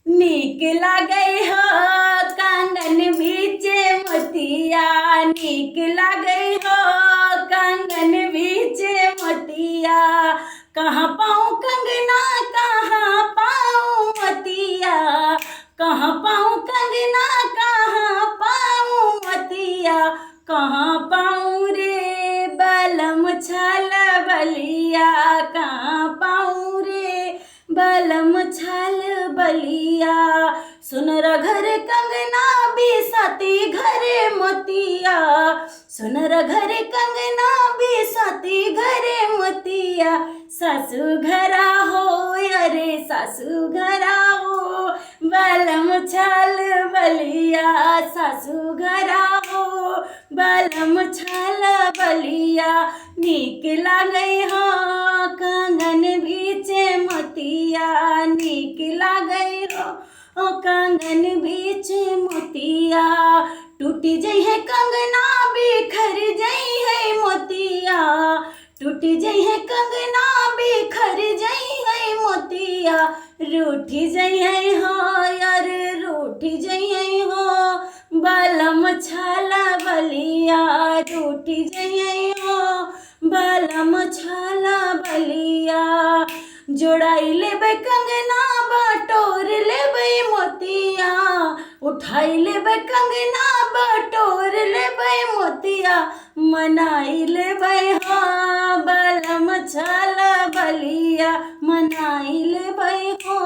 नीक लागे हो कंगन बीचे मोतिया, नीक लागे हो कंगन बीचे मोतिया। कहाँ पाऊँ कंगना कहाँ पाऊँ मोतिया, कहाँ पाऊँ कंगना कहाँ पाऊँ मोतिया। कहाँ पाऊँ रे बलम छल बलिया, कहाँ पाऊँ रे बलम छल बलिया। सुनर घर कंगना बिसाती घरे मोतिया, सुनर घर कंगना बिसाती घरे मोतिया। सासू घरा हो अरे सासू घरा हो बलम छल बलिया, सासू घरा हो बलम छल बलिया। नीक लागे हो कंगन बीचे मोतिया, नीक लागे हो कंगन बीचे मोतिया। टूटी जई है कंगना बिखर जई है मोतिया, टूटी जई है कंगना बिखर जई है मोतिया। रूठी जई है हो यार रूठी जई है हो बलम छल बलिया, रूठी जई है हो बलम छल बलिया। जोड़ाई लेबै कंगना बटोर लेबै मोतिया, उठाई लेबै कंगना बटोर लेबै मोतिया। मनाई लेबै हो बलम छल बलिया, मनाई लेबै हो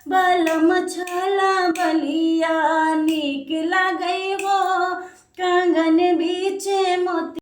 बलम छल बलिया। नीक लागे हो कंगन बीचे मोतिया।